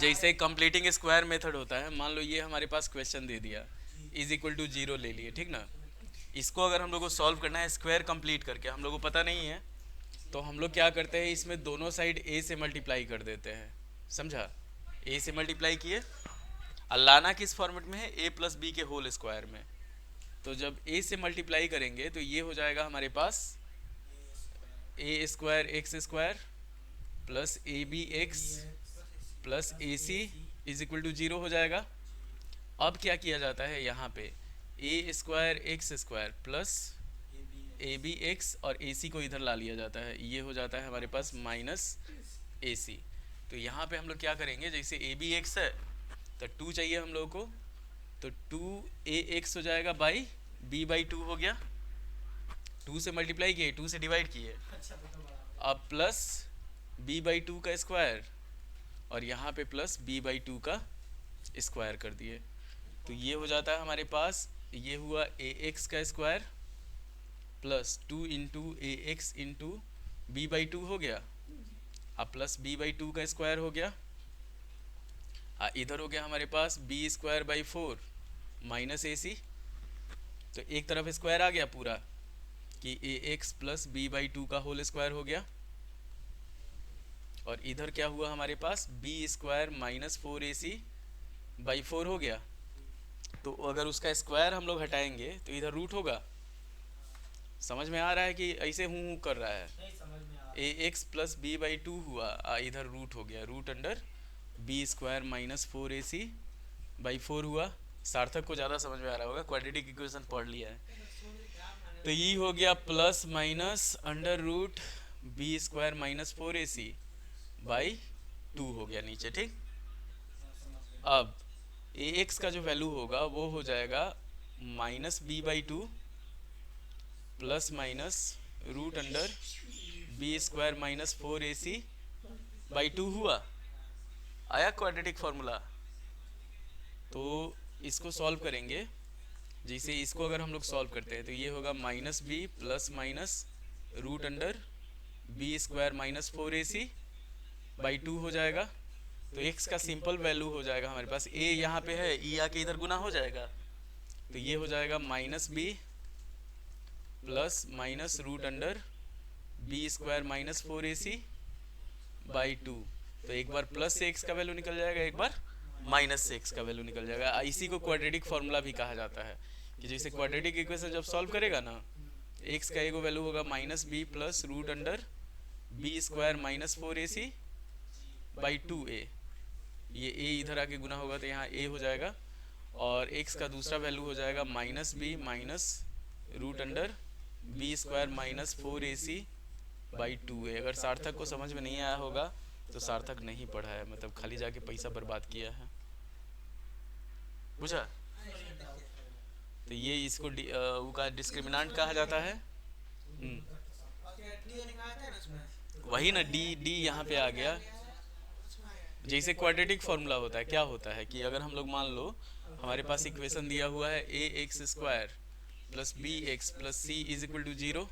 जैसे completing square method होता है, मान लो ये हमारे पास क्वेश्चन दे दिया, इज इक्वल टू जीरो ले लिए, ठीक ना। इसको अगर हम लोग को सॉल्व करना है स्क्वायर कंप्लीट करके, हम लोग को पता नहीं है, तो हम लोग क्या करते हैं, इसमें दोनों साइड ए से मल्टीप्लाई कर देते हैं, समझा। ए से मल्टीप्लाई किए, और लाना किस फॉर्मेट में है, ए प्लस बी के होल स्क्वायर में। तो जब ए से मल्टीप्लाई करेंगे तो ये हो जाएगा हमारे पास a square x square plus a b x plus a c is equal to zero हो जाएगा। अब क्या किया जाता है यहाँ पे, a square x square plus a b x और ए सी को इधर ला लिया जाता है, ये हो जाता है हमारे पास माइनस ए सी। तो यहाँ पे हम लोग क्या करेंगे, जैसे ए बी एक्स है तो टू चाहिए हम लोग को, तो टू ए एक्स हो जाएगा बाई बी बाई टू हो गया, टू से मल्टीप्लाई किए, टू से डिवाइड किए, अब प्लस बी बाई टू का स्क्वायर, और यहाँ पे प्लस बी बाई टू का स्क्वायर कर दिए। तो ये हो जाता है हमारे पास, ये हुआ ए एक्स का square plus two into a x into b by two हो गया, अब प्लस बी बाई टू का स्क्वायर हो गया, इधर हो गया हमारे पास b square by four minus a c. तो एक तरफ स्क्वायर आ गया पूरा कि a x plus b by two का होल स्क्वायर हो गया, और इधर क्या हुआ हमारे पास, b square minus four a c by four हो गया। तो अगर उसका स्क्वायर हम लोग हटाएंगे तो इधर रूट होगा। समझ में आ रहा है कि ऐसे हूँ कर रहा है, a x plus b by two हुआ, इधर रूट हो गया, root under b square minus four a c by four हुआ। सार्थक को ज़्यादा समझ में आ रहा होगा, क्वाड्रेटिक इक्वेशन पढ़ लिया है। तो ये हो गया plus minus under root b square minus four a c by two हो गया नीचे, ठीक। अब ए एक्स का जो वैल्यू होगा वो हो जाएगा minus b by two plus minus root under b square minus four a c by two हुआ। आया क्वाड्रेटिक फॉर्मूला। तो इसको सॉल्व करेंगे, जैसे इसको अगर हम लोग सॉल्व करते हैं तो ये होगा minus b plus minus root under b square minus four a c by two हो जाएगा। तो x का सिंपल वैल्यू हो जाएगा हमारे पास, a यहाँ पे है, e आके इधर गुना हो जाएगा, तो ये हो जाएगा minus b plus minus root under b square minus four a c by two. तो एक बार प्लस से x का वैल्यू निकल जाएगा, एक बार माइनस से x का वैल्यू निकल जाएगा। इसी को क्वाड्रेटिक फॉर्मूला भी कहा जाता है, कि जैसे क्वाड्रेटिक इक्वेशन जब सॉल्व करेगा ना, x का एगो वैल्यू होगा minus b plus root under b square minus four a c by two a, ये a इधर आके गुना होगा तो यहाँ a हो जाएगा, और x का दूसरा वैल्यू हो जाएगा minus b minus root under b square minus four a c by two a. अगर सार्थक को समझ में नहीं आया होगा तो सार्थक नहीं पढ़ा है, मतलब खाली जाके पैसा बर्बाद किया है, बुझा। तो ये इसको का डिस्क्रिमिनेंट कहा जाता है। वही ना, डी डी यहाँ पे आ गया। जैसे क्वाड्रेटिक फॉर्मूला होता है, क्या होता है कि अगर हम लोग मान लो हमारे पास इक्वेशन दिया हुआ है a x square plus b x plus c is equal to zero,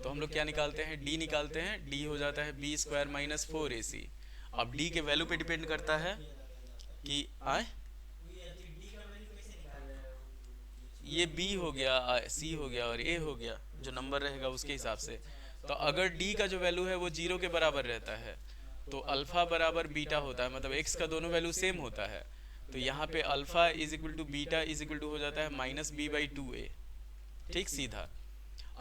तो हम लोग क्या निकालते हैं, डी निकालते हैं, डी हो जाता है B square minus four a सी। अब डी के वैल्यू पे डिपेंड करता है कि आए, ये बी हो गया, सी हो गया और ए हो गया, जो नंबर रहेगा उसके हिसाब से। तो अगर डी का जो वैल्यू है वो जीरो के बराबर रहता है तो अल्फा बराबर बीटा होता है, मतलब एक्स का दोनों वैल्यू सेम होता है। तो यहाँ पे alpha is equal to beta is equal to हो जाता है minus b by two a, ठीक सीधा।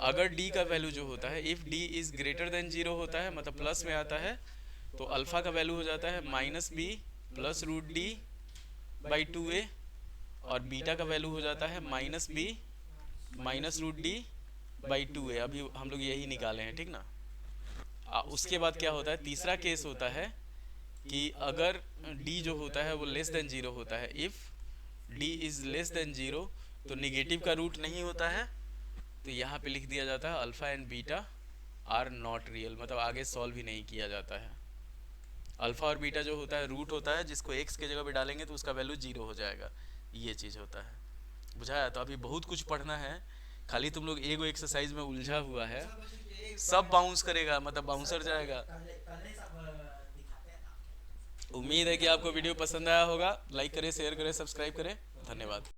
अगर डी का वैल्यू जो होता है, if d is greater than zero होता है, मतलब प्लस में आता है, तो अल्फा का वैल्यू हो जाता है minus b plus root d by two a, और बीटा का वैल्यू हो जाता है minus b minus root d by two a. अभी हम लोग यही निकाले हैं, ठीक ना। उसके बाद क्या होता है, तीसरा केस होता है कि अगर d जो होता है वो लेस देन जीरो होता है, if d is less than zero, तो निगेटिव का रूट नहीं होता है, तो यहाँ पे लिख दिया जाता है alpha and beta are not real, मतलब आगे सॉल्व ही नहीं किया जाता है। अल्फा और बीटा जो होता है रूट होता है, जिसको x के जगह पे डालेंगे तो उसका वैल्यू जीरो हो जाएगा, ये चीज़ होता है, बुझाया। तो अभी बहुत कुछ पढ़ना है, खाली तुम लोग एगो एक्सरसाइज में उलझा हुआ है, सब बाउंस करेगा, मतलब बाउंसर जाएगा। उम्मीद है कि आपको वीडियो पसंद आया होगा। लाइक करें, शेयर करें, सब्सक्राइब करें। धन्यवाद।